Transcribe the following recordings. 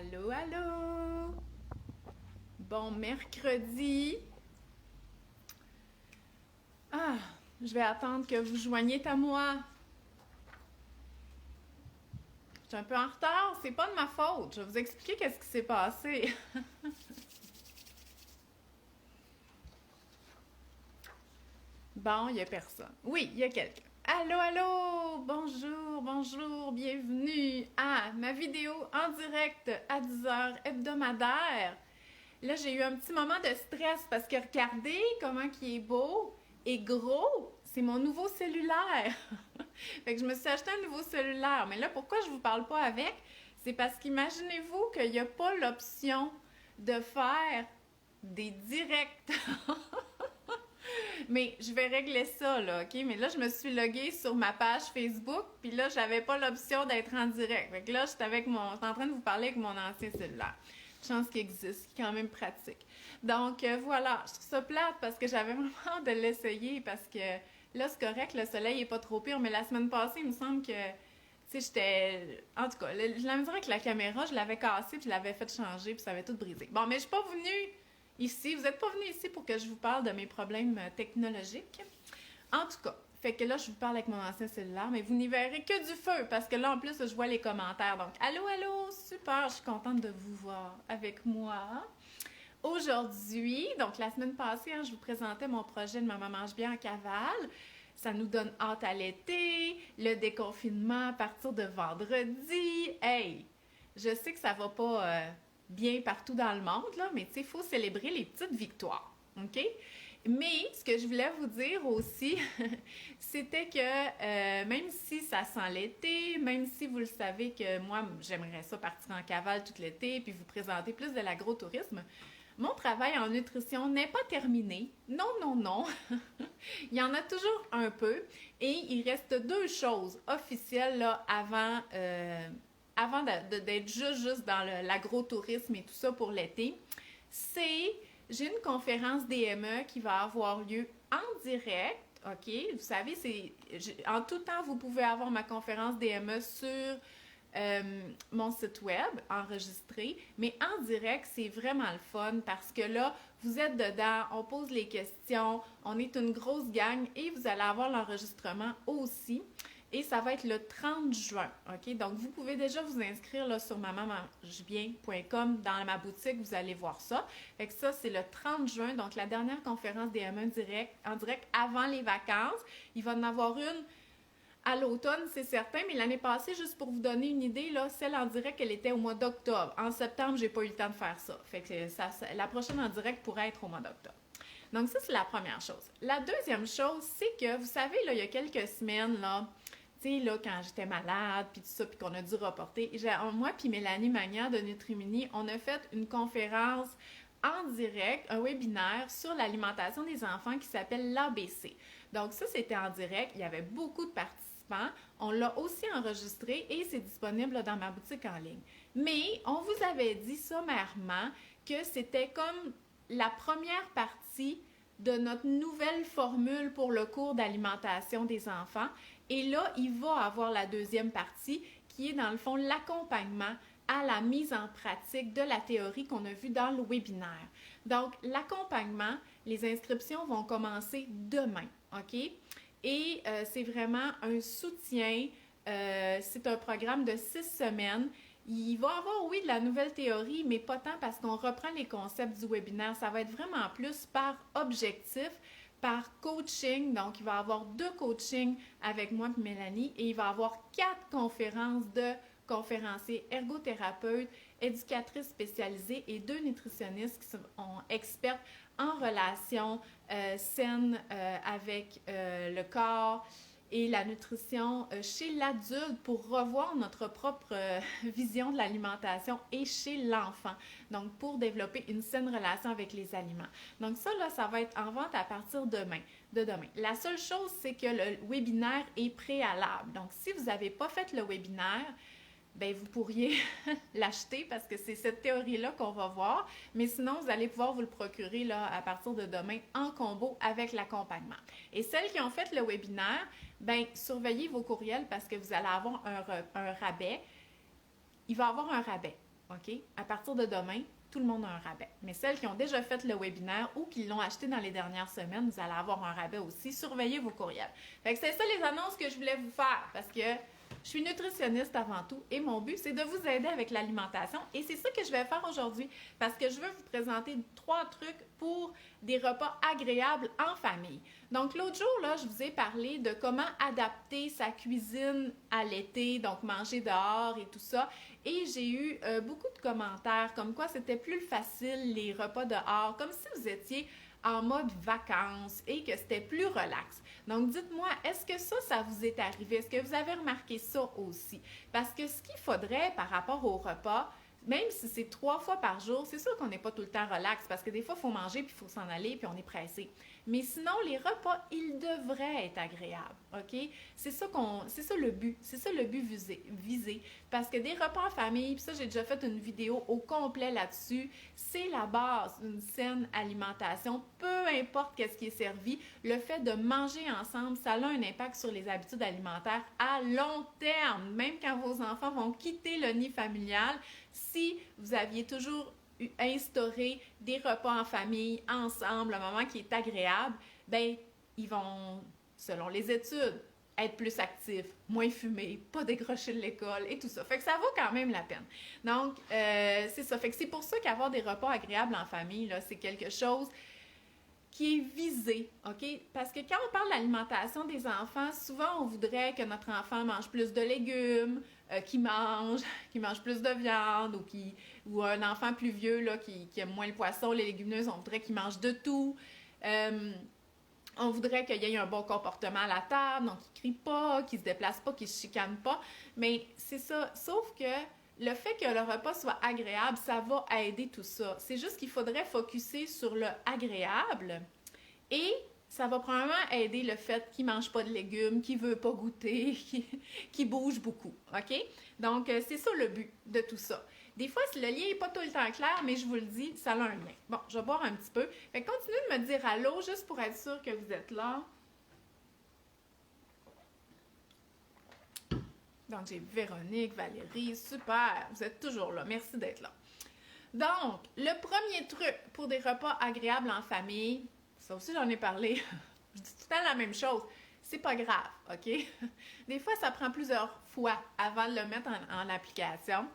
Allô, allô! Bon mercredi. Ah, je vais attendre que vous joigniez à moi. Je suis un peu en retard, c'est pas de ma faute. Je vais vous expliquer qu'est-ce qui s'est passé. Bon, il y a personne. Oui, il y a quelqu'un. Allô, allô! Bonjour, bonjour, bienvenue à ma vidéo en direct à 10h hebdomadaire. Là, j'ai eu un petit moment de stress parce que regardez comment il est beau et gros. C'est mon nouveau cellulaire. Fait que je me suis acheté un nouveau cellulaire. Mais là, pourquoi je vous parle pas avec? C'est parce qu'imaginez-vous qu'il n'y a pas l'option de faire des directs. Mais je vais régler ça, là, OK? Mais là, je me suis loguée sur ma page Facebook, puis là, j'avais pas l'option d'être en direct. Fait que là, j'étais en train de vous parler avec mon ancien cellulaire. Chance qu'il existe, qui est quand même pratique. Donc, voilà, je trouve ça plate parce que j'avais vraiment hâte de l'essayer parce que là, c'est correct, le soleil est pas trop pire, mais la semaine passée, il me semble que, tu sais, j'étais... En tout cas, la misère avec la caméra, je l'avais cassée, puis je l'avais fait changer, puis ça avait tout brisé. Bon, mais je suis pas venue ici, vous n'êtes pas venu ici pour que je vous parle de mes problèmes technologiques. En tout cas, fait que là, je vous parle avec mon ancien cellulaire, mais vous n'y verrez que du feu, parce que là, en plus, je vois les commentaires. Donc, allô, allô, super, je suis contente de vous voir avec moi. Aujourd'hui, donc la semaine passée, je vous présentais mon projet de Maman mange bien en cavale. Ça nous donne hâte à l'été, le déconfinement à partir de vendredi. Hey, je sais que ça va pas bien partout dans le monde, là, mais tu sais, il faut célébrer les petites victoires, OK? Mais ce que je voulais vous dire aussi, c'était que même si ça sent l'été, même si vous le savez que moi, j'aimerais ça partir en cavale tout l'été, puis vous présenter plus de l'agrotourisme, mon travail en nutrition n'est pas terminé. Non, non, non. Il y en a toujours un peu. Et il reste deux choses officielles là, avant d'être juste dans l'agrotourisme et tout ça pour l'été. J'ai une conférence DME qui va avoir lieu en direct. OK? Vous savez, en tout temps, vous pouvez avoir ma conférence DME sur mon site web enregistré, mais en direct, c'est vraiment le fun parce que là, vous êtes dedans, on pose les questions, on est une grosse gang et vous allez avoir l'enregistrement aussi. Et ça va être le 30 juin, OK? Donc, vous pouvez déjà vous inscrire là, sur mamanmangebien.com dans ma boutique, vous allez voir ça. Fait que ça, c'est le 30 juin, donc la dernière conférence des M1 en direct avant les vacances. Il va en avoir une à l'automne, c'est certain, mais l'année passée, juste pour vous donner une idée, là, celle en direct, elle était au mois d'octobre. En septembre, j'ai pas eu le temps de faire ça. Fait que la prochaine en direct pourrait être au mois d'octobre. Donc ça, c'est la première chose. La deuxième chose, c'est que, vous savez, là, il y a quelques semaines, là, tu sais, là, quand j'étais malade, puis tout ça, puis qu'on a dû reporter, moi puis Mélanie Magnan de Nutrimini, on a fait une conférence en direct, un webinaire sur l'alimentation des enfants qui s'appelle l'ABC. Donc ça, c'était en direct. Il y avait beaucoup de participants. On l'a aussi enregistré et c'est disponible dans ma boutique en ligne. Mais on vous avait dit sommairement que c'était comme la première partie de notre nouvelle formule pour le cours d'alimentation des enfants. Et là, il va avoir la deuxième partie qui est dans le fond l'accompagnement à la mise en pratique de la théorie qu'on a vue dans le webinaire. Donc, l'accompagnement, les inscriptions vont commencer demain, OK? Et c'est vraiment un soutien, c'est un programme de 6 semaines. Il va y avoir, oui, de la nouvelle théorie, mais pas tant parce qu'on reprend les concepts du webinaire. Ça va être vraiment plus par objectif, par coaching. Donc, il va y avoir 2 coachings avec moi et Mélanie et il va y avoir 4 conférences de conférenciers ergothérapeutes, éducatrices spécialisées et 2 nutritionnistes qui sont expertes en relation saine avec le corps et la nutrition chez l'adulte pour revoir notre propre vision de l'alimentation et chez l'enfant. Donc, pour développer une saine relation avec les aliments. Donc, ça, là, ça va être en vente à partir de demain. La seule chose, c'est que le webinaire est préalable. Donc, si vous n'avez pas fait le webinaire, ben vous pourriez l'acheter parce que c'est cette théorie-là qu'on va voir. Mais sinon, vous allez pouvoir vous le procurer là, à partir de demain en combo avec l'accompagnement. Et celles qui ont fait le webinaire, ben surveillez vos courriels parce que vous allez avoir un rabais. Il va y avoir un rabais. OK? À partir de demain, tout le monde a un rabais. Mais celles qui ont déjà fait le webinaire ou qui l'ont acheté dans les dernières semaines, vous allez avoir un rabais aussi. Surveillez vos courriels. Fait que c'est ça les annonces que je voulais vous faire parce que je suis nutritionniste avant tout et mon but, c'est de vous aider avec l'alimentation et c'est ça que je vais faire aujourd'hui parce que je veux vous présenter 3 trucs pour des repas agréables en famille. Donc, l'autre jour, là, je vous ai parlé de comment adapter sa cuisine à l'été, donc manger dehors et tout ça. Et j'ai eu beaucoup de commentaires comme quoi c'était plus facile les repas dehors, comme si vous étiez en mode vacances et que c'était plus relax. Donc, dites-moi, est-ce que ça vous est arrivé? Est-ce que vous avez remarqué ça aussi? Parce que ce qu'il faudrait par rapport au repas, même si c'est 3 fois par jour, c'est sûr qu'on n'est pas tout le temps relax parce que des fois, il faut manger puis il faut s'en aller puis on est pressé. Mais sinon, les repas, ils devraient être agréables, OK? C'est ça le but. C'est ça le but visé. Parce que des repas en famille, puis ça, j'ai déjà fait une vidéo au complet là-dessus, c'est la base d'une saine alimentation. Peu importe qu'est-ce qui est servi, le fait de manger ensemble, ça a un impact sur les habitudes alimentaires à long terme. Même quand vos enfants vont quitter le nid familial, si vous aviez toujours instaurer des repas en famille, ensemble, un moment qui est agréable, ben ils vont, selon les études, être plus actifs, moins fumer, pas décrocher de l'école et tout ça. Fait que ça vaut quand même la peine. Donc, c'est ça. Fait que c'est pour ça qu'avoir des repas agréables en famille, là, c'est quelque chose qui est visé, OK? Parce que quand on parle d'alimentation des enfants, souvent on voudrait que notre enfant mange plus de légumes, qu'il mange plus de viande, ou un enfant plus vieux là, qui aime moins le poisson, les légumineuses, on voudrait qu'il mange de tout. On voudrait qu'il y ait un bon comportement à la table, donc qu'il ne crie pas, qu'il ne se déplace pas, qu'il ne se chicane pas. Mais c'est ça. Sauf que le fait que le repas soit agréable, ça va aider tout ça. C'est juste qu'il faudrait focusser sur le agréable et ça va probablement aider le fait qu'il ne mange pas de légumes, qu'il ne veut pas goûter, qu'il bouge beaucoup. OK? Donc, c'est ça le but de tout ça. Des fois, le lien n'est pas tout le temps clair, mais je vous le dis, ça a un lien. Bon, je vais boire un petit peu. Fait que continuez de me dire allô, juste pour être sûr que vous êtes là. Donc, j'ai Véronique, Valérie, super, vous êtes toujours là. Merci d'être là. Donc, le premier truc pour des repas agréables en famille, ça aussi j'en ai parlé, je dis tout le temps la même chose, c'est pas grave, OK? Des fois, ça prend plusieurs fois avant de le mettre en application.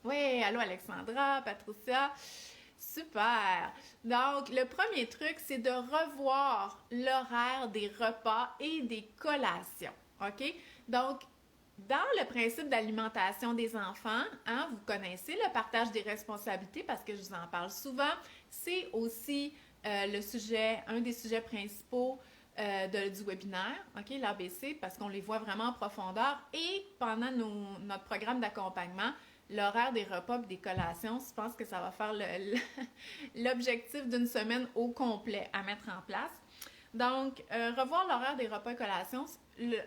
Oui, allô Alexandra, Patricia, super! Donc, le premier truc, c'est de revoir l'horaire des repas et des collations, OK? Donc, dans le principe d'alimentation des enfants, hein, vous connaissez le partage des responsabilités parce que je vous en parle souvent. C'est aussi un des sujets principaux du webinaire, OK, l'ABC, parce qu'on les voit vraiment en profondeur. Et pendant notre programme d'accompagnement, l'horaire des repas et des collations, je pense que ça va faire l'objectif d'une semaine au complet à mettre en place. Donc, revoir l'horaire des repas et collations.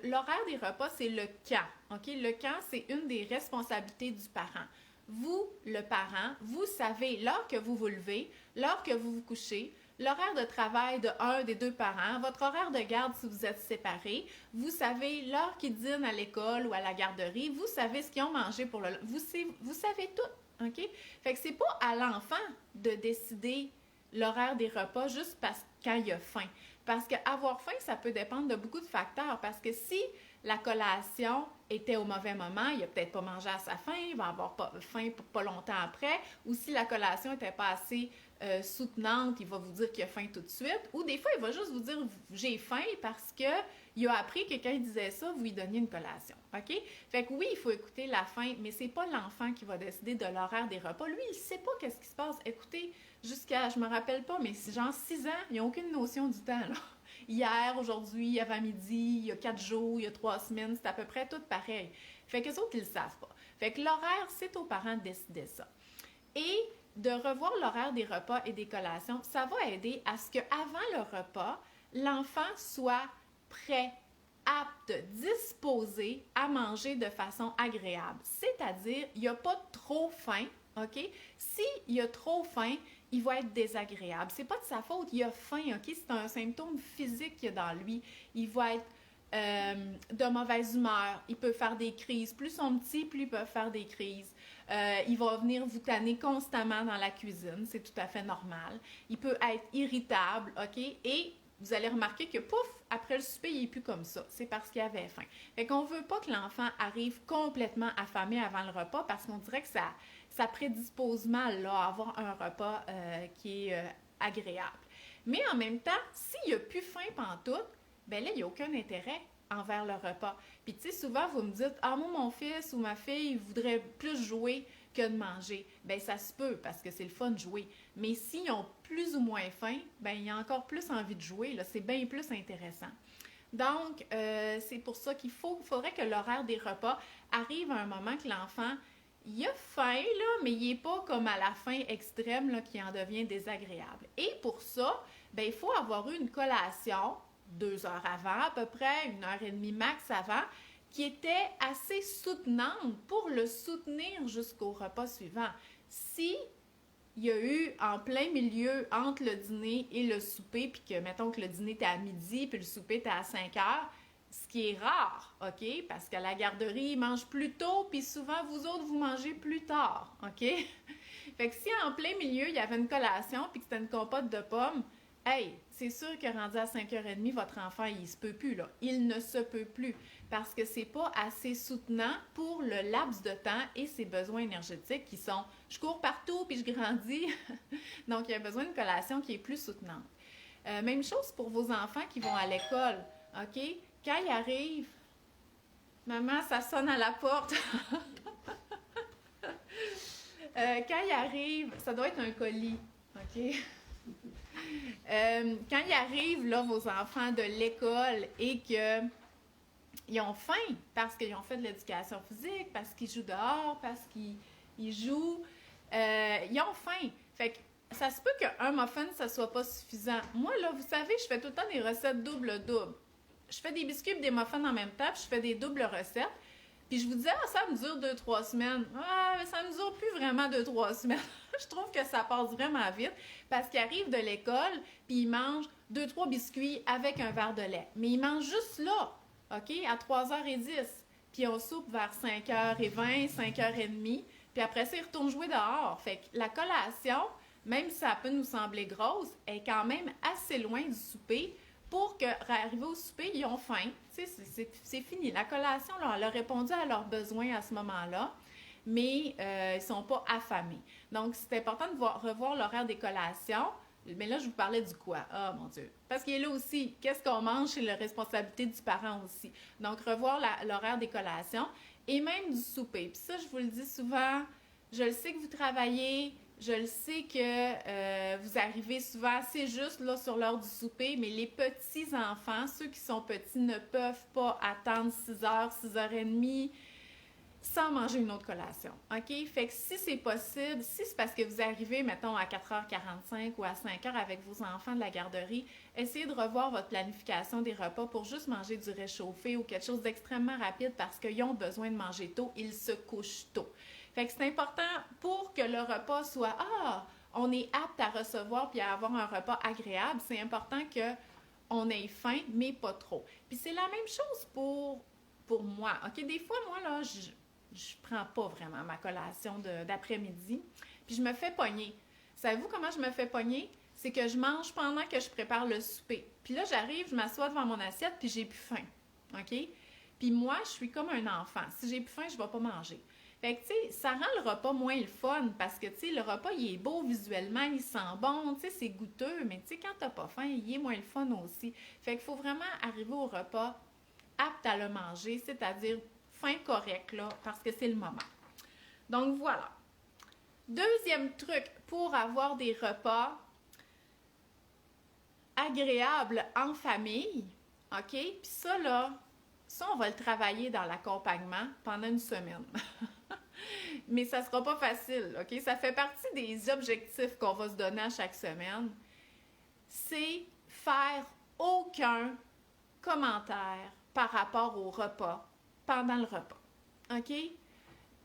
L'horaire des repas, c'est le quand. OK? Le quand, c'est une des responsabilités du parent. Vous, le parent, vous savez l'heure que vous vous levez, l'heure que vous vous couchez, l'horaire de travail de un des deux parents, votre horaire de garde si vous êtes séparés, vous savez l'heure qu'ils dînent à l'école ou à la garderie, vous savez ce qu'ils ont mangé pour le... Vous savez tout, OK? Fait que c'est pas à l'enfant de décider l'horaire des repas juste quand il a faim. Parce qu'avoir faim, ça peut dépendre de beaucoup de facteurs. Parce que si la collation était au mauvais moment, il n'a peut-être pas mangé à sa faim, il va avoir faim pas longtemps après. Ou si la collation n'était pas assez soutenante, il va vous dire qu'il a faim tout de suite. Ou des fois, il va juste vous dire « j'ai faim » parce qu'il a appris que quand il disait ça, vous lui donniez une collation. OK? Fait que oui, il faut écouter la faim, mais c'est pas l'enfant qui va décider de l'horaire des repas. Lui, il ne sait pas qu'est-ce qui se passe. Écoutez, je me rappelle pas, mais c'est genre 6 ans, ils n'ont aucune notion du temps, là. Hier, aujourd'hui, avant midi, il y a 4 jours, il y a 3 semaines, c'est à peu près tout pareil. Fait que les autres, ils le savent pas. Fait que l'horaire, c'est aux parents de décider ça. Et de revoir l'horaire des repas et des collations, ça va aider à ce qu'avant le repas, l'enfant soit prêt, apte, disposé à manger de façon agréable. C'est-à-dire, il n'y a pas trop faim, OK? S'il a trop faim, il va être désagréable. C'est pas de sa faute, il a faim, OK? C'est un symptôme physique qu'il y a dans lui. Il va être de mauvaise humeur. Il peut faire des crises. Plus ils sont petits, plus ils peuvent faire des crises. Il va venir vous tanner constamment dans la cuisine. C'est tout à fait normal. Il peut être irritable, OK? Et vous allez remarquer que, pouf, après le souper, il n'est plus comme ça. C'est parce qu'il avait faim. Fait qu'on ne veut pas que l'enfant arrive complètement affamé avant le repas parce qu'on dirait que ça prédispose mal là, à avoir un repas qui est agréable. Mais en même temps, s'il n'a plus faim pantoute, ben là, il n'y a aucun intérêt envers le repas. Puis tu sais, souvent, vous me dites « Ah, moi, mon fils ou ma fille voudrait plus jouer que de manger. » Ben ça se peut, parce que c'est le fun de jouer. Mais s'ils ont plus ou moins faim, ben il y a encore plus envie de jouer. Là, c'est bien plus intéressant. Donc, c'est pour ça faudrait que l'horaire des repas arrive à un moment que l'enfant, il a faim, là, mais il n'est pas comme à la faim extrême là, qui en devient désagréable. Et pour ça, ben, il faut avoir eu une collation 2 heures avant, à peu près, 1 heure et demie max avant, qui était assez soutenante pour le soutenir jusqu'au repas suivant. Si il y a eu en plein milieu entre le dîner et le souper, puis que, mettons que le dîner était à midi, puis le souper était à 5 heures, ce qui est rare, OK? Parce qu'à la garderie, ils mangent plus tôt, puis souvent, vous autres, vous mangez plus tard, OK? Fait que si en plein milieu, il y avait une collation, puis que c'était une compote de pommes, hey, c'est sûr que rendu à 5h30, votre enfant, il se peut plus, là. Il ne se peut plus parce que c'est pas assez soutenant pour le laps de temps et ses besoins énergétiques qui sont « je cours partout puis je grandis ». Donc, il y a besoin d'une collation qui est plus soutenante. Même chose pour vos enfants qui vont à l'école, OK? Quand ils arrivent, maman, ça sonne à la porte. Quand ils arrivent, ça doit être un colis, OK? Quand ils arrivent, là, vos enfants de l'école et qu'ils ont faim parce qu'ils ont fait de l'éducation physique, parce qu'ils jouent dehors, parce qu'ils jouent, ils ont faim. Fait que ça se peut qu'un muffin, ça soit pas suffisant. Moi, là, vous savez, je fais tout le temps des recettes double-double. Je fais des biscuits et des muffins en même temps, puis je fais des doubles recettes. Puis je vous disais, ça me dure 2-3 semaines. Ah, mais ça ne dure plus vraiment 2-3 semaines. Je trouve que ça passe vraiment vite parce qu'ils arrivent de l'école puis ils mangent 2-3 biscuits avec un verre de lait. Mais ils mangent juste là, OK, à 3h10. Puis on soupe vers 5h20, 5h30. Puis après ça, ils retournent jouer dehors. Fait que la collation, même si ça peut nous sembler grosse, est quand même assez loin du souper pour qu'arriver au souper, ils ont faim. C'est fini. La collation, là, elle a répondu à leurs besoins à ce moment-là, mais ils ne sont pas affamés. Donc, c'est important de revoir l'horaire des collations. Mais là, je vous parlais du quoi? Ah, mon Dieu! Parce qu'il est là aussi. Qu'est-ce qu'on mange? C'est la responsabilité du parent aussi. Donc, revoir l'horaire des collations et même du souper. Puis ça, je vous le dis souvent, je le sais que vous travaillez, je le sais que vous arrivez souvent assez juste là, sur l'heure du souper, mais les petits-enfants, ceux qui sont petits, ne peuvent pas attendre 6h, 6h30 sans manger une autre collation, OK? Fait que si c'est possible, si c'est parce que vous arrivez, mettons, à 4h45 ou à 5h avec vos enfants de la garderie, essayez de revoir votre planification des repas pour juste manger du réchauffé ou quelque chose d'extrêmement rapide parce qu'ils ont besoin de manger tôt, ils se couchent tôt. Fait que c'est important pour que le repas soit on est apte à recevoir puis à avoir un repas agréable, c'est important qu'on ait faim, mais pas trop. Puis c'est la même chose pour moi. OK, des fois, moi, là, je prends pas vraiment ma collation d'après-midi, puis je me fais pogner. Savez-vous comment je me fais pogner? C'est que je mange pendant que je prépare le souper. Puis là, j'arrive, je m'assois devant mon assiette, puis j'ai plus faim. OK? Puis moi, je suis comme un enfant. Si j'ai plus faim, je vais pas manger. Fait que, tu sais, ça rend le repas moins le fun parce que, tu sais, le repas, il est beau visuellement, il sent bon, tu sais, c'est goûteux, mais tu sais, quand t'as pas faim, il est moins le fun aussi. Fait qu'il faut vraiment arriver au repas apte à le manger, c'est-à-dire faim correcte, là, parce que c'est le moment. Donc, voilà. Deuxième truc pour avoir des repas agréables en famille, OK? Puis ça, là, on va le travailler dans l'accompagnement pendant une semaine. Mais ça ne sera pas facile, OK? Ça fait partie des objectifs qu'on va se donner à chaque semaine. C'est faire aucun commentaire par rapport au repas pendant le repas, OK?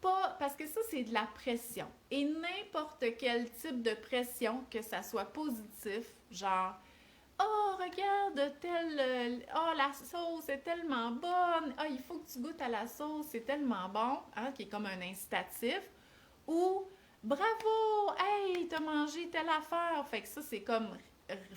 Pas, parce que ça, c'est de la pression. Et n'importe quel type de pression, que ça soit positif, genre Oh, regarde, oh, la sauce est tellement bonne. Ah, il faut que tu goûtes à la sauce, c'est tellement bon. Hein, qui est comme un incitatif. Ou, bravo, hey, t'as mangé telle affaire. Fait que ça, c'est comme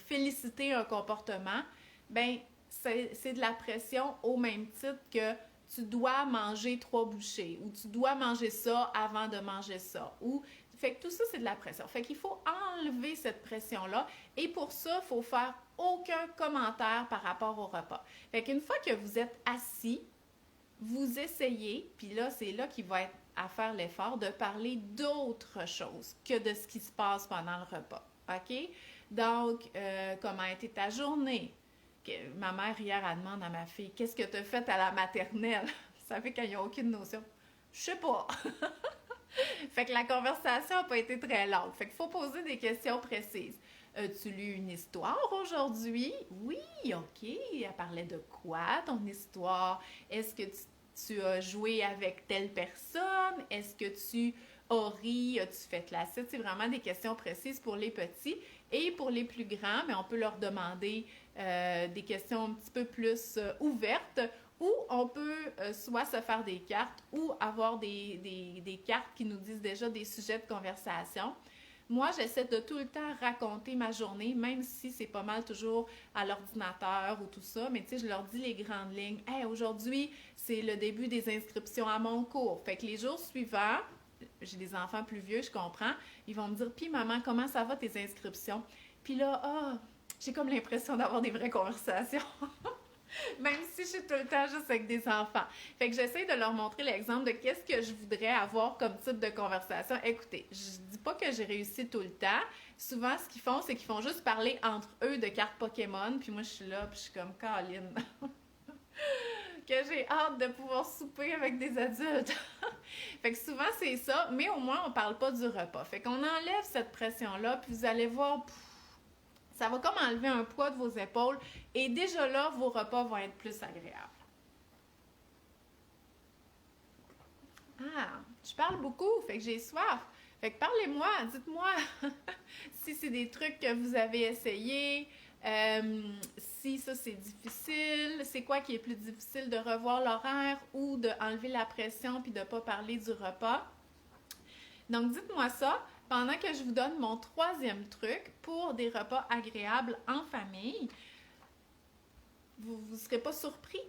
féliciter un comportement. Ben, c'est de la pression au même titre que tu dois manger 3 bouchées ou tu dois manger ça avant de manger ça. Ou, fait que tout ça, c'est de la pression. Fait qu'il faut enlever cette pression-là et pour ça, il faut faire aucun commentaire par rapport au repas. Fait qu'une fois que vous êtes assis, vous essayez, puis là, c'est là qu'il va être à faire l'effort de parler d'autre chose que de ce qui se passe pendant le repas. OK? Donc, comment a été ta journée? Ma mère, hier, elle demande à ma fille, qu'est-ce que tu as fait à la maternelle? Vous savez qu'il n'y a aucune notion. Je sais pas. Fait que la conversation n'a pas été très longue. Fait qu'il faut poser des questions précises. As-tu lu une histoire aujourd'hui? Oui, ok. Elle parlait de quoi, ton histoire? Est-ce que tu as joué avec telle personne? Est-ce que tu as ri? As-tu fait la cite? C'est vraiment des questions précises pour les petits. Et pour les plus grands, mais on peut leur demander des questions un petit peu plus ouvertes ou on peut soit se faire des cartes ou avoir des cartes qui nous disent déjà des sujets de conversation. Moi, j'essaie de tout le temps raconter ma journée, même si c'est pas mal toujours à l'ordinateur ou tout ça. Mais tu sais, je leur dis les grandes lignes. Hey, aujourd'hui, c'est le début des inscriptions à mon cours. Fait que les jours suivants, j'ai des enfants plus vieux, je comprends, ils vont me dire, puis maman, comment ça va tes inscriptions? Puis là, j'ai comme l'impression d'avoir des vraies conversations. Même si je suis tout le temps juste avec des enfants. Fait que j'essaie de leur montrer l'exemple de qu'est-ce que je voudrais avoir comme type de conversation. Écoutez, je dis pas que j'ai réussi tout le temps. Souvent, ce qu'ils font, c'est qu'ils font juste parler entre eux de cartes Pokémon. Puis moi, je suis là, puis je suis comme Caroline. Que j'ai hâte de pouvoir souper avec des adultes. Fait que souvent, c'est ça. Mais au moins, on parle pas du repas. Fait qu'on enlève cette pression-là. Puis vous allez voir... Ça va comme enlever un poids de vos épaules et déjà là, vos repas vont être plus agréables. Ah, je parle beaucoup, fait que j'ai soif. Fait que parlez-moi, dites-moi si c'est des trucs que vous avez essayés, si ça c'est difficile, c'est quoi qui est plus difficile de revoir l'horaire ou d'enlever la pression puis de ne pas parler du repas. Donc dites-moi ça pendant que je vous donne mon troisième truc pour des repas agréables en famille. Vous ne serez pas surpris.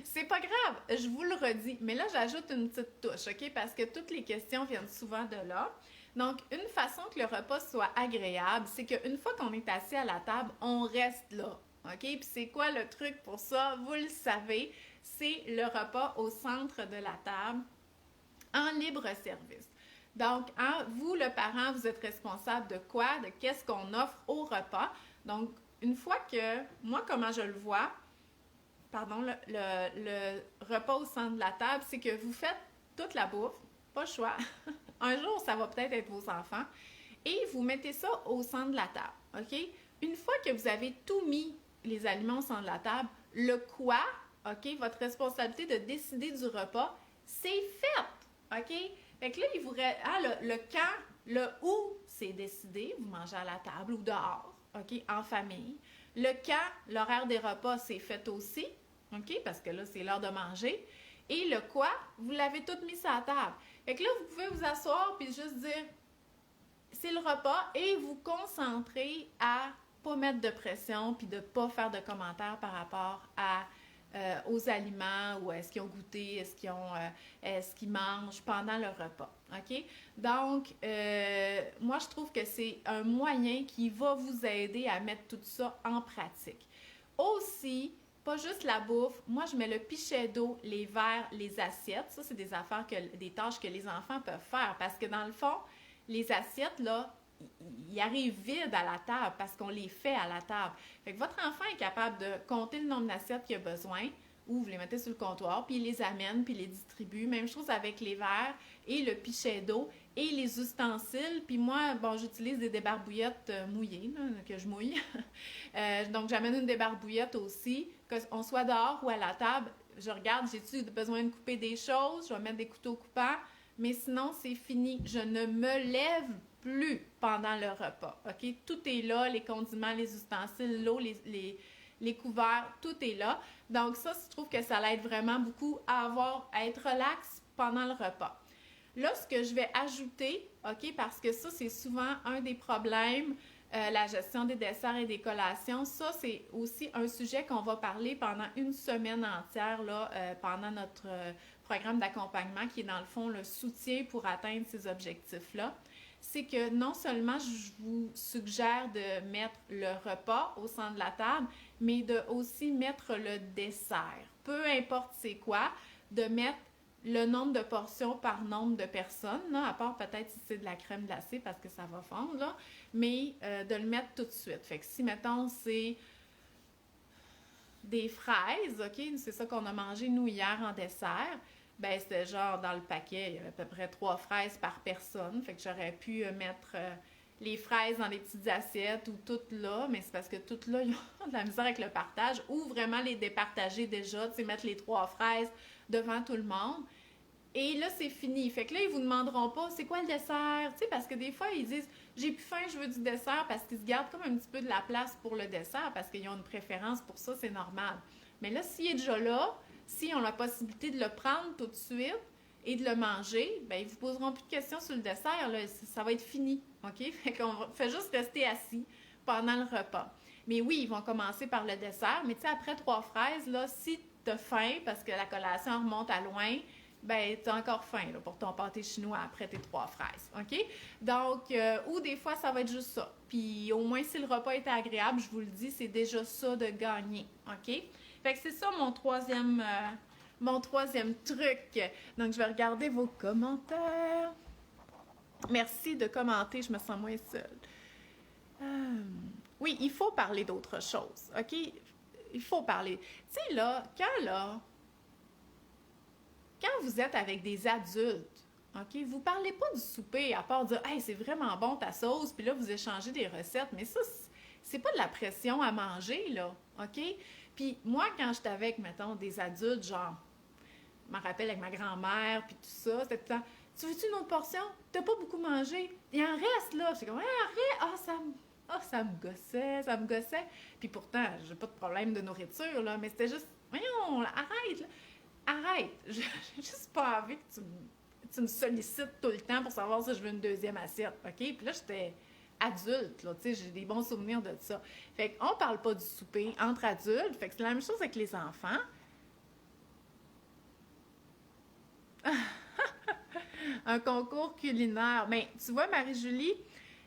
C'est pas grave, je vous le redis. Mais là, j'ajoute une petite touche, OK? Parce que toutes les questions viennent souvent de là. Donc, une façon que le repas soit agréable, c'est qu'une fois qu'on est assis à la table, on reste là. OK? Puis c'est quoi le truc pour ça? Vous le savez, c'est le repas au centre de la table en libre service. Donc, hein, vous, le parent, vous êtes responsable de quoi? De qu'est-ce qu'on offre au repas. Donc, une fois que, moi, comment je le vois, le repas au centre de la table, c'est que vous faites toute la bouffe, pas le choix. Un jour, ça va peut-être être vos enfants. Et vous mettez ça au centre de la table, OK? Une fois que vous avez tout mis, les aliments au centre de la table, le quoi, OK? Votre responsabilité de décider du repas, c'est fait, OK? Fait que là, il vous reste, le quand, le où, c'est décidé. Vous mangez à la table ou dehors, OK? En famille. Le quand, l'horaire des repas, c'est fait aussi, OK? Parce que là, c'est l'heure de manger. Et le quoi, vous l'avez tout mis sur la table. Fait que là, vous pouvez vous asseoir puis juste dire, c'est le repas et vous concentrer à pas mettre de pression puis de pas faire de commentaires par rapport aux aliments ou est-ce qu'ils ont goûté, est-ce qu'ils mangent pendant le repas. OK? Donc, moi, je trouve que c'est un moyen qui va vous aider à mettre tout ça en pratique. Aussi, pas juste la bouffe, moi, je mets le pichet d'eau, les verres, les assiettes. Ça, c'est des tâches que les enfants peuvent faire parce que dans le fond, les assiettes, là, ils arrivent vides à la table parce qu'on les fait à la table. Fait que votre enfant est capable de compter le nombre d'assiettes qu'il a besoin ou vous les mettez sur le comptoir, puis il les amène, puis il les distribue. Même chose avec les verres et le pichet d'eau et les ustensiles. Puis moi, bon, j'utilise des débarbouillettes mouillées, là, que je mouille. Donc, j'amène une débarbouillette aussi, qu'on soit dehors ou à la table. Je regarde, j'ai-tu besoin de couper des choses? Je vais mettre des couteaux coupants. Mais sinon, c'est fini. Je ne me lève plus pendant le repas. OK? Tout est là, les condiments, les ustensiles, l'eau, les couverts, tout est là. Donc ça, je trouve que ça l'aide vraiment beaucoup à être relax pendant le repas. Là, ce que je vais ajouter, OK, parce que ça, c'est souvent un des problèmes, la gestion des desserts et des collations. Ça, c'est aussi un sujet qu'on va parler pendant une semaine entière, là, pendant notre programme d'accompagnement, qui est dans le fond le soutien pour atteindre ces objectifs-là. C'est que non seulement je vous suggère de mettre le repas au centre de la table, mais de aussi mettre le dessert. Peu importe c'est quoi, de mettre le nombre de portions par nombre de personnes, là, à part peut-être si c'est de la crème glacée parce que ça va fondre, là, mais de le mettre tout de suite. Fait que si, mettons, c'est des fraises, OK, c'est ça qu'on a mangé, nous, hier en dessert, ben c'était genre dans le paquet, il y avait à peu près 3 fraises par personne, fait que j'aurais pu mettre les fraises dans les petites assiettes ou toutes là, mais c'est parce que toutes là, ils ont de la misère avec le partage, ou vraiment les départager déjà, tu sais, mettre les 3 fraises devant tout le monde. Et là, c'est fini. Fait que là, ils vous demanderont pas, c'est quoi le dessert? Tu sais, parce que des fois, ils disent, j'ai plus faim, je veux du dessert, parce qu'ils se gardent comme un petit peu de la place pour le dessert, parce qu'ils ont une préférence pour ça, c'est normal. Mais là, s'il est déjà là, s'ils ont la possibilité de le prendre tout de suite et de le manger, ben ils vous poseront plus de questions sur le dessert, là, ça va être fini, OK? Fait qu'on fait juste rester assis pendant le repas. Mais oui, ils vont commencer par le dessert, mais tu sais, après 3 fraises, là, si t'as faim, parce que la collation remonte à loin, ben t'as encore faim là, pour ton pâté chinois après tes 3 fraises, OK? Donc, ou des fois, ça va être juste ça. Puis au moins, si le repas était agréable, je vous le dis, c'est déjà ça de gagner, OK? Fait que c'est ça mon troisième truc. Donc, je vais regarder vos commentaires. Merci de commenter, je me sens moins seule. Oui, il faut parler d'autre chose, OK? Il faut parler. Tu sais, quand vous êtes avec des adultes, OK, vous parlez pas du souper à part dire « Hey, c'est vraiment bon ta sauce », puis là, vous échangez des recettes, mais ça, c'est pas de la pression à manger, là, OK? Puis moi, quand j'étais avec, mettons, des adultes, genre, je me rappelle avec ma grand-mère, puis tout ça, c'était tout le temps « Tu veux-tu une autre portion? T'as pas beaucoup mangé? Il en reste, là! » J'étais comme « Ah, arrête! Ça me gossait. » Puis pourtant, j'ai pas de problème de nourriture, là, mais c'était juste « Voyons, arrête, là! Arrête! J'ai juste pas envie que tu me sollicites tout le temps pour savoir si je veux une deuxième assiette, OK? » Puis là, j'étais adulte, là, tu sais, j'ai des bons souvenirs de ça. Fait qu'on parle pas du souper entre adultes, fait que c'est la même chose avec les enfants. Un concours culinaire. Bien, tu vois, Marie-Julie,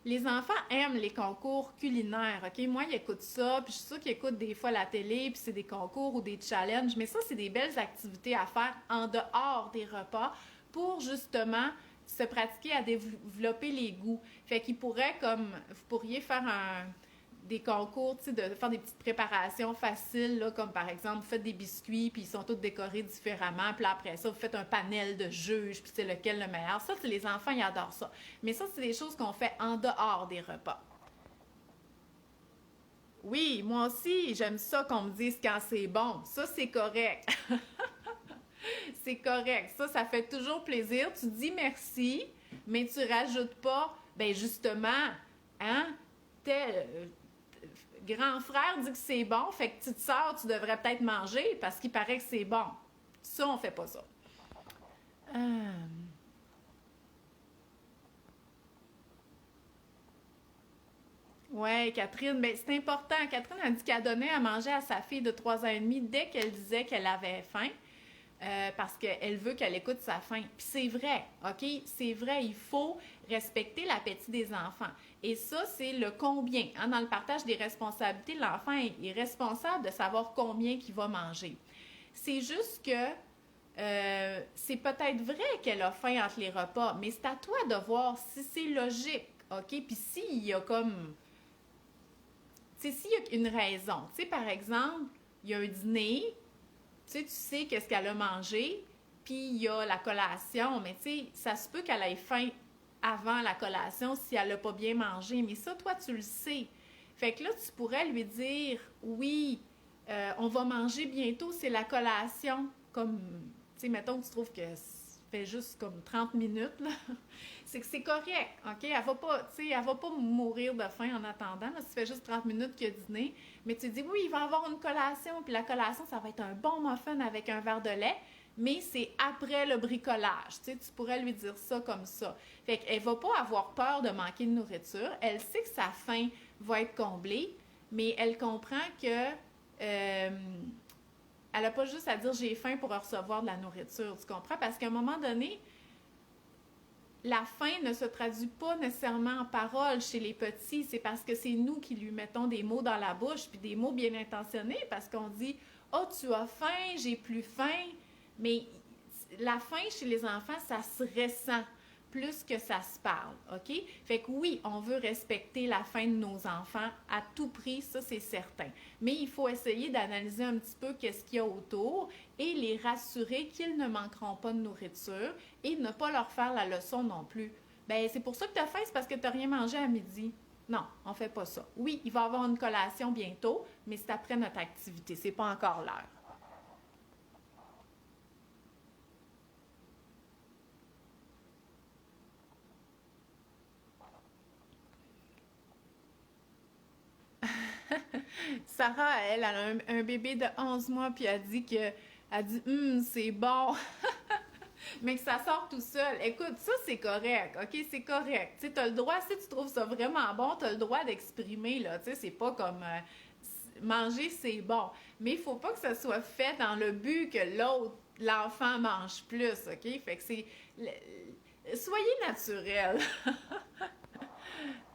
les enfants aiment les concours culinaires, OK? Moi, ils écoutent ça, puis je suis sûre qu'ils écoutent des fois la télé, puis c'est des concours ou des challenges, mais ça, c'est des belles activités à faire en dehors des repas pour, justement, se pratiquer à développer les goûts. Fait qu'ils pourraient, comme, vous pourriez faire des concours, tu sais, de faire des petites préparations faciles, là, comme par exemple, vous faites des biscuits, puis ils sont tous décorés différemment, puis là, après ça, vous faites un panel de juges, puis c'est lequel le meilleur. Ça, c'est les enfants, ils adorent ça. Mais ça, c'est des choses qu'on fait en dehors des repas. Oui, moi aussi, j'aime ça qu'on me dise quand c'est bon. Ça, c'est correct. C'est correct. Ça fait toujours plaisir. Tu dis merci, mais tu rajoutes pas, ben justement, hein, grand frère dit que c'est bon, fait que petite sœur, tu devrais peut-être manger parce qu'il paraît que c'est bon. Ça, on fait pas ça. Ouais, Catherine, ben c'est important. Catherine a dit qu'elle donnait à manger à sa fille de 3 ans et demi dès qu'elle disait qu'elle avait faim. Parce qu'elle veut qu'elle écoute sa faim. Puis c'est vrai, OK? C'est vrai, il faut respecter l'appétit des enfants. Et ça, c'est le combien. Hein? Dans le partage des responsabilités, l'enfant est responsable de savoir combien il va manger. C'est juste que c'est peut-être vrai qu'elle a faim entre les repas, mais c'est à toi de voir si c'est logique, OK? Puis s'il y a comme... Tu sais, s'il y a une raison. Tu sais, par exemple, il y a un dîner... Tu sais qu'est-ce qu'elle a mangé, puis il y a la collation, mais tu sais, ça se peut qu'elle ait faim avant la collation si elle n'a pas bien mangé, mais ça, toi, tu le sais. Fait que là, tu pourrais lui dire, oui, on va manger bientôt, c'est la collation, comme, tu sais, mettons que tu trouves que ça fait juste comme 30 minutes, là, c'est que c'est correct, OK? Elle va pas mourir de faim en attendant, là, si ça fait juste 30 minutes qu'il a dîné, mais tu dis, oui, il va avoir une collation, puis la collation, ça va être un bon muffin avec un verre de lait, mais c'est après le bricolage, tu pourrais lui dire ça comme ça. Fait qu'elle va pas avoir peur de manquer de nourriture, elle sait que sa faim va être comblée, mais elle comprend que elle n'a pas juste à dire j'ai faim pour recevoir de la nourriture, tu comprends? Parce qu'à un moment donné, la faim ne se traduit pas nécessairement en paroles chez les petits, c'est parce que c'est nous qui lui mettons des mots dans la bouche, puis des mots bien intentionnés, parce qu'on dit « Oh, tu as faim, j'ai plus faim », mais la faim chez les enfants, ça se ressent plus que ça se parle, OK? Fait que oui, on veut respecter la faim de nos enfants à tout prix, ça c'est certain. Mais il faut essayer d'analyser un petit peu qu'est-ce qu'il y a autour et les rassurer qu'ils ne manqueront pas de nourriture et ne pas leur faire la leçon non plus. Ben c'est pour ça que tu as faim, c'est parce que tu n'as rien mangé à midi. Non, on fait pas ça. Oui, il va y avoir une collation bientôt, mais c'est après notre activité, c'est pas encore l'heure. Sarah, elle a un bébé de 11 mois, puis elle dit, c'est bon, mais que ça sort tout seul. Écoute, ça, c'est correct, OK? C'est correct. Tu sais, t'as le droit, si tu trouves ça vraiment bon, t'as le droit d'exprimer, là. Tu sais, c'est pas comme manger, c'est bon. Mais il faut pas que ça soit fait dans le but que l'enfant mange plus, OK? Fait que soyez naturel.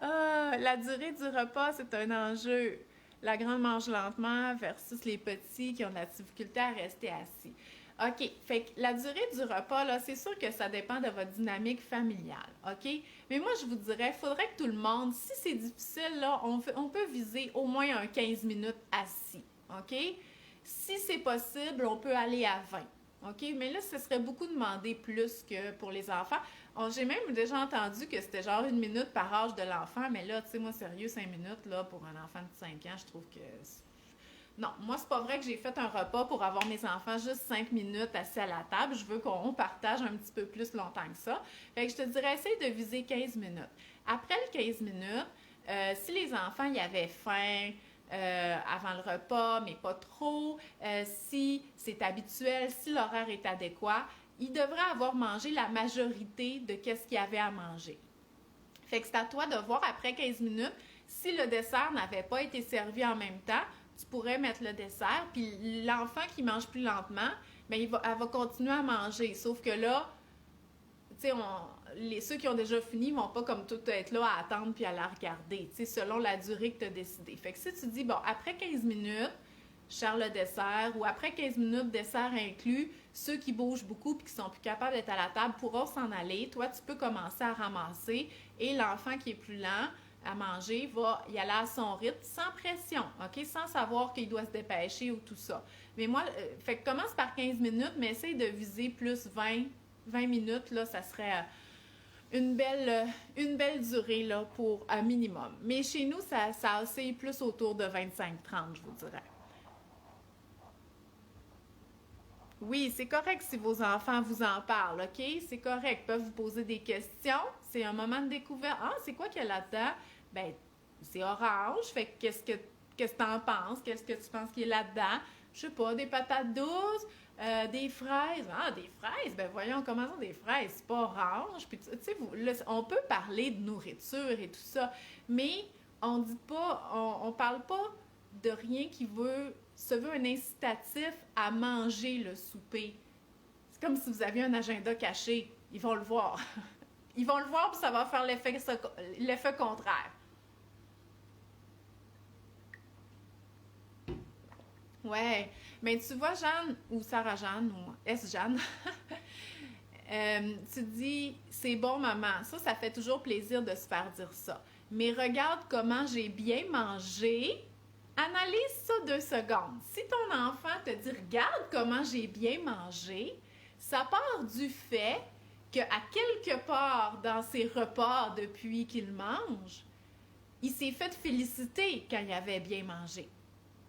Ah, la durée du repas, c'est un enjeu. La grande mange lentement versus les petits qui ont de la difficulté à rester assis. OK, fait que la durée du repas, là, c'est sûr que ça dépend de votre dynamique familiale, OK? Mais moi, je vous dirais, il faudrait que tout le monde, si c'est difficile, là, on peut viser au moins un 15 minutes assis, OK? Si c'est possible, on peut aller à 20. OK? Mais là, ce serait beaucoup demandé plus que pour les enfants. J'ai même déjà entendu que c'était genre 1 minute par âge de l'enfant, mais là, tu sais, moi, sérieux, 5 minutes, là, pour un enfant de 5 ans, je trouve que... Non, moi, c'est pas vrai que j'ai fait un repas pour avoir mes enfants juste 5 minutes assis à la table. Je veux qu'on partage un petit peu plus longtemps que ça. Fait que je te dirais, essaye de viser 15 minutes. Après le 15 minutes, si les enfants y avaient faim, avant le repas, mais pas trop, si c'est habituel, si l'horaire est adéquat, ils devraient avoir mangé la majorité de ce qu'il y avait à manger. Fait que c'est à toi de voir après 15 minutes, si le dessert n'avait pas été servi en même temps, tu pourrais mettre le dessert, puis l'enfant qui mange plus lentement, bien, elle va continuer à manger. Sauf que là, tu sais, ceux qui ont déjà fini ne vont pas comme tout être là à attendre puis à la regarder, tu sais, selon la durée que tu as décidé. Fait que si tu dis, bon, après 15 minutes, je sers le dessert, ou après 15 minutes, dessert inclus, ceux qui bougent beaucoup et qui sont plus capables d'être à la table pourront s'en aller. Toi, tu peux commencer à ramasser et l'enfant qui est plus lent à manger va y aller à son rythme sans pression, OK? Sans savoir qu'il doit se dépêcher ou tout ça. Mais moi, fait que commence par 15 minutes, mais essaye de viser plus 20 minutes, là, ça serait une belle durée là, pour un minimum. Mais chez nous, ça oscille plus autour de 25-30, je vous dirais. Oui, c'est correct si vos enfants vous en parlent, OK? C'est correct. Ils peuvent vous poser des questions. C'est un moment de découverte. Ah, c'est quoi qu'il y a là-dedans? Ben, c'est orange. Fait que qu'est-ce que t'en penses? Qu'est-ce que tu penses qu'il y a là-dedans? Je sais pas, des patates douces, des fraises. Ah, des fraises? Ben voyons, comment ça, des fraises? C'est pas orange. Puis, tu sais, on peut parler de nourriture et tout ça, mais on dit pas, on parle pas de rien qui se veut un incitatif à manger le souper. C'est comme si vous aviez un agenda caché. Ils vont le voir. Ils vont le voir, puis ça va faire l'effet contraire. Ouais, mais tu vois, Jeanne, ou Sarah-Jeanne, ou S-Jeanne, tu dis, c'est bon, maman. Ça fait toujours plaisir de se faire dire ça. Mais regarde comment j'ai bien mangé. Analyse ça 2 secondes. Si ton enfant te dit, regarde comment j'ai bien mangé, ça part du fait qu'à quelque part dans ses repas depuis qu'il mange, il s'est fait féliciter quand il avait bien mangé.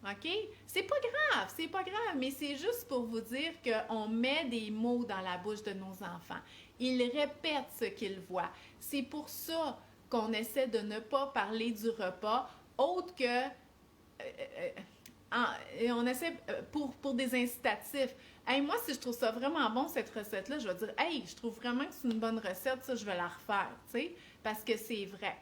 OK? C'est pas grave, mais c'est juste pour vous dire qu'on met des mots dans la bouche de nos enfants. Ils répètent ce qu'ils voient. C'est pour ça qu'on essaie de ne pas parler du repas autre que... on essaie pour des incitatifs. Hey, moi, si je trouve ça vraiment bon, cette recette-là, je vais dire, hey, je trouve vraiment que c'est une bonne recette, ça, je vais la refaire, tu sais, parce que c'est vrai.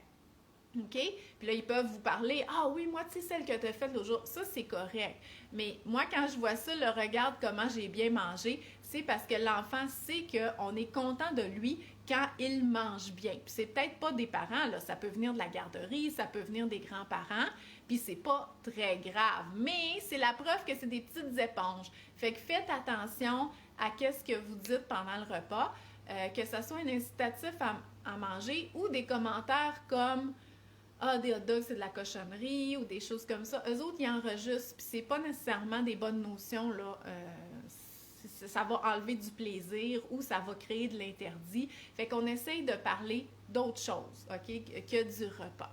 OK? Puis là, ils peuvent vous parler. Ah oui, moi, tu sais, celle que tu as faite l'autre jour, ça, c'est correct. Mais moi, quand je vois ça, le regarde comment j'ai bien mangé, c'est parce que l'enfant sait qu'on est content de lui quand il mange bien. Puis c'est peut-être pas des parents, là. Ça peut venir de la garderie, ça peut venir des grands-parents. Puis c'est pas très grave. Mais c'est la preuve que c'est des petites éponges. Fait que faites attention à qu'est-ce que vous dites pendant le repas, que ce soit un incitatif à manger ou des commentaires comme ah, des hot dogs, c'est de la cochonnerie ou des choses comme ça. Eux autres, ils enregistrent, puis c'est pas nécessairement des bonnes notions, là. Ça va enlever du plaisir ou ça va créer de l'interdit. Fait qu'on essaye de parler d'autres choses, OK, que du repas.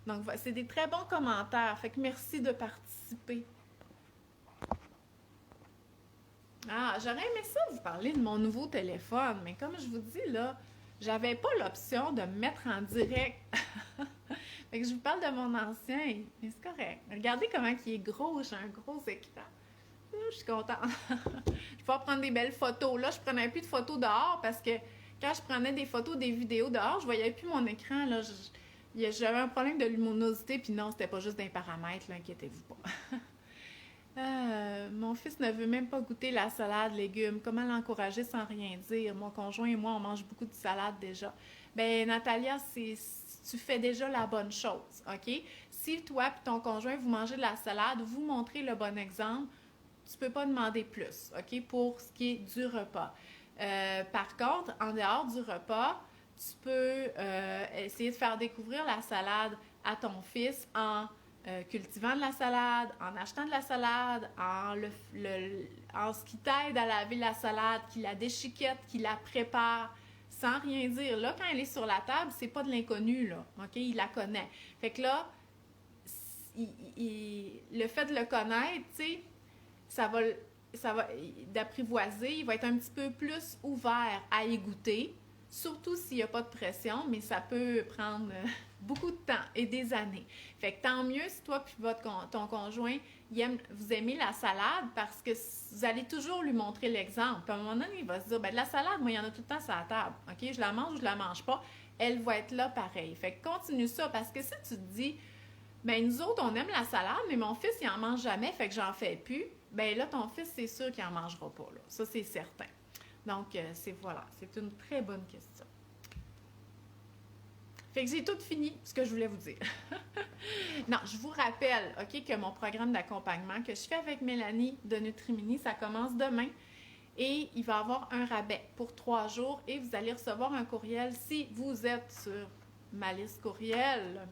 Donc, c'est des très bons commentaires. Fait que merci de participer. Ah, j'aurais aimé ça vous parler de mon nouveau téléphone, mais comme je vous dis, là, j'avais pas l'option de me mettre en direct. Fait que je vous parle de mon ancien, mais c'est correct. Regardez comment il est gros, j'ai un gros écran. Je suis contente. Je vais pouvoir prendre des belles photos. Là, je prenais plus de photos dehors parce que quand je prenais des photos, des vidéos dehors, je voyais plus mon écran. Là, j'avais un problème de luminosité, puis non, c'était pas juste d'un paramètre, là, inquiétez-vous pas. Mon fils ne veut même pas goûter la salade légumes. Comment l'encourager sans rien dire? Mon conjoint et moi, on mange beaucoup de salade déjà. Ben, Natalia, tu fais déjà la bonne chose, OK? Si toi et ton conjoint, vous mangez de la salade, vous montrez le bon exemple, tu peux pas demander plus, OK? Pour ce qui est du repas. Par contre, en dehors du repas, tu peux essayer de faire découvrir la salade à ton fils en cultivant de la salade, en achetant de la salade, en ce qui t'aide à laver la salade, qui la déchiquette, qui la prépare, sans rien dire. Là, quand elle est sur la table, c'est pas de l'inconnu, là. OK? Il la connaît. Fait que là, le fait de le connaître, tu sais, ça va d'apprivoiser, il va être un petit peu plus ouvert à y goûter, surtout s'il n'y a pas de pression, mais ça peut prendre beaucoup de temps et des années. Fait que tant mieux si toi et ton conjoint, vous aimez la salade parce que vous allez toujours lui montrer l'exemple. Puis à un moment donné, il va se dire, ben de la salade, moi, il y en a tout le temps sur la table. OK, je la mange ou je la mange pas. Elle va être là pareil. Fait que continue ça parce que si tu te dis, ben nous autres, on aime la salade, mais mon fils, il en mange jamais, fait que j'en fais plus. Ben là, ton fils, c'est sûr qu'il en mangera pas, là. Ça, c'est certain. Donc, c'est une très bonne question. Fait que j'ai tout fini ce que je voulais vous dire. Non, je vous rappelle, OK, que mon programme d'accompagnement que je fais avec Mélanie de Nutrimini, ça commence demain et il va y avoir un rabais pour 3 jours et vous allez recevoir un courriel si vous êtes sur ma liste courriel.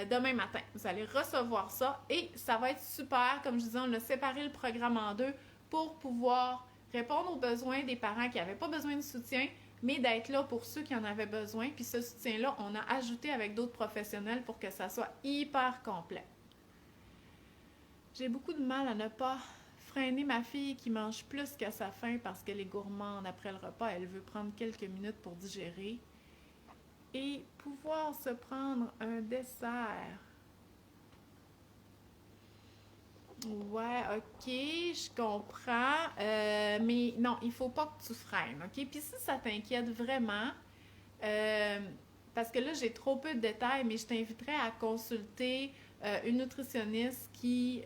Demain matin, vous allez recevoir ça et ça va être super. Comme je disais, on a séparé le programme en deux pour pouvoir répondre aux besoins des parents qui n'avaient pas besoin de soutien, mais d'être là pour ceux qui en avaient besoin. Puis ce soutien-là, on a ajouté avec d'autres professionnels pour que ça soit hyper complet. J'ai beaucoup de mal à ne pas freiner ma fille qui mange plus qu'à sa faim parce qu'elle est gourmande après le repas. Elle veut prendre quelques minutes pour digérer. Et pouvoir se prendre un dessert. Ouais, ok, je comprends. Mais non, il faut pas que tu freines, ok? Puis si ça t'inquiète vraiment, parce que là, j'ai trop peu de détails, mais je t'inviterais à consulter une nutritionniste qui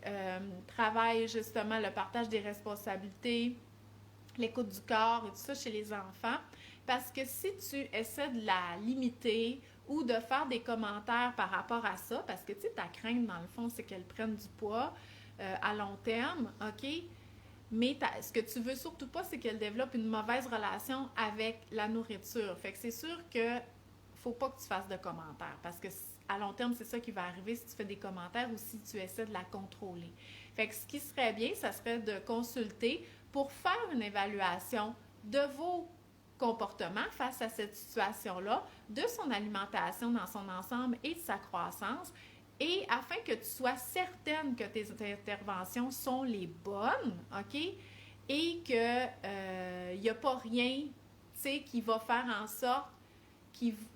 travaille justement le partage des responsabilités, l'écoute du corps et tout ça chez les enfants. Parce que si tu essaies de la limiter ou de faire des commentaires par rapport à ça, parce que tu sais, ta crainte, dans le fond, c'est qu'elle prenne du poids à long terme, OK? Mais ce que tu veux surtout pas, c'est qu'elle développe une mauvaise relation avec la nourriture. Fait que c'est sûr que faut pas que tu fasses de commentaires, parce que à long terme, c'est ça qui va arriver si tu fais des commentaires ou si tu essaies de la contrôler. Fait que ce qui serait bien, ça serait de consulter pour faire une évaluation de vos comportement face à cette situation-là, de son alimentation dans son ensemble et de sa croissance, Et afin que tu sois certaine que tes interventions sont les bonnes, OK? Et que n'y a pas rien, tu sais, qui va faire en sorte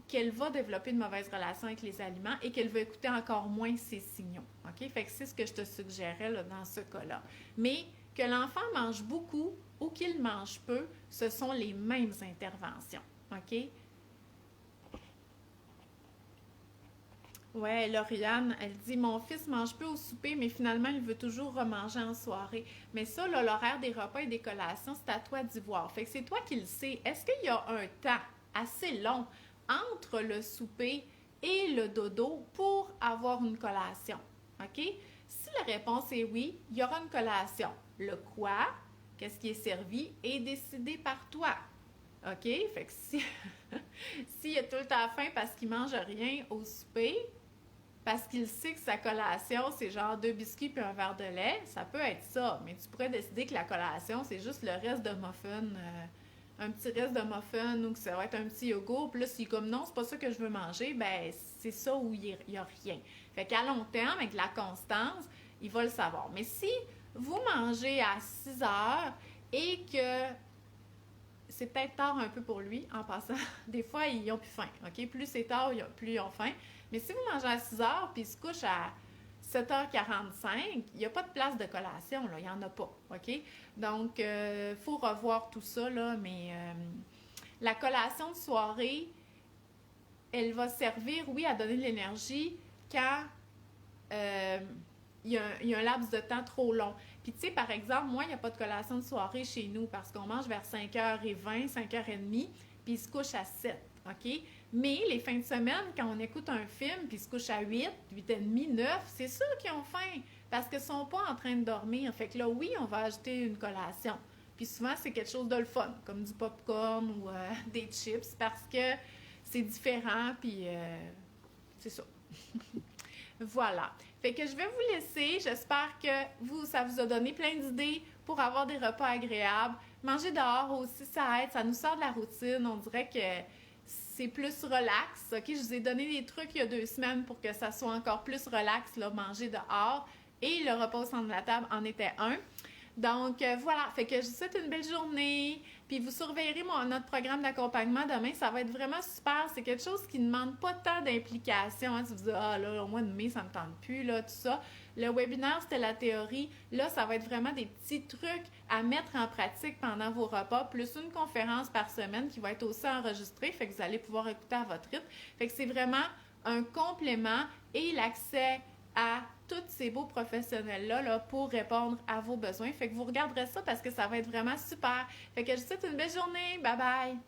qu'elle va développer une mauvaise relation avec les aliments et qu'elle va écouter encore moins ses signaux. OK? Fait que c'est ce que je te suggérais là, dans ce cas-là. Mais que l'enfant mange beaucoup ou qu'il mange peu, ce sont les mêmes interventions. OK? Ouais, Lauriane, elle dit mon fils mange peu au souper, mais finalement, il veut toujours remanger en soirée. Mais ça, là, l'horaire des repas et des collations, c'est à toi d'y voir. Fait que c'est toi qui le sais. Est-ce qu'il y a un temps assez long entre le souper et le dodo pour avoir une collation? OK? Si la réponse est oui, il y aura une collation. Le quoi, qu'est-ce qui est servi, est décidé par toi. OK? Fait que si s'il a tout le temps faim parce qu'il mange rien au souper, parce qu'il sait que sa collation, c'est genre 2 biscuits puis un verre de lait, ça peut être ça. Mais tu pourrais décider que la collation, c'est juste le reste de muffin, un petit reste de muffin ou que ça va être un petit yogourt. Puis là, s'il est comme non, c'est pas ça que je veux manger, ben c'est ça où il n'y a rien. Fait qu'à long terme, avec la constance, il va le savoir. Mais si vous mangez à 6 heures et que c'est peut-être tard un peu pour lui, en passant. Des fois, ils n'ont plus faim, OK? Plus c'est tard, plus ils ont faim. Mais si vous mangez à 6 heures puis ils se couchent à 7h45, il n'y a pas de place de collation, là. Il n'y en a pas, OK? Donc, il faut revoir tout ça, là. Mais la collation de soirée, elle va servir, oui, à donner de l'énergie quand il y a un laps de temps trop long. Puis, tu sais, par exemple, moi, il n'y a pas de collation de soirée chez nous parce qu'on mange vers 5h20, 5h30, puis il se couche à 7, OK? Mais les fins de semaine, quand on écoute un film, puis il se couche à 8, 8h30, 9, c'est sûr qu'ils ont faim parce qu'ils ne sont pas en train de dormir. Fait que là, oui, on va ajouter une collation. Puis souvent, c'est quelque chose de le fun, comme du popcorn ou des chips parce que c'est différent, puis c'est ça. Voilà. Fait que je vais vous laisser. J'espère que ça vous a donné plein d'idées pour avoir des repas agréables. Manger dehors aussi, ça aide. Ça nous sort de la routine. On dirait que c'est plus relax. OK? Je vous ai donné des trucs il y a 2 semaines pour que ça soit encore plus relax, là, manger dehors. Et le repas au centre de la table en était un. Donc, voilà. Fait que je vous souhaite une belle journée. Puis, vous surveillerez notre programme d'accompagnement demain. Ça va être vraiment super. C'est quelque chose qui ne demande pas tant d'implication. Hein. Si vous dites, ah là, au mois de mai, ça ne me tente plus, là, tout ça. Le webinaire, c'était la théorie. Là, ça va être vraiment des petits trucs à mettre en pratique pendant vos repas, plus une conférence par semaine qui va être aussi enregistrée. Fait que vous allez pouvoir écouter à votre rythme. Fait que c'est vraiment un complément et l'accès à tous ces beaux professionnels-là là, pour répondre à vos besoins. Fait que vous regarderez ça parce que ça va être vraiment super. Fait que je vous souhaite une belle journée. Bye bye!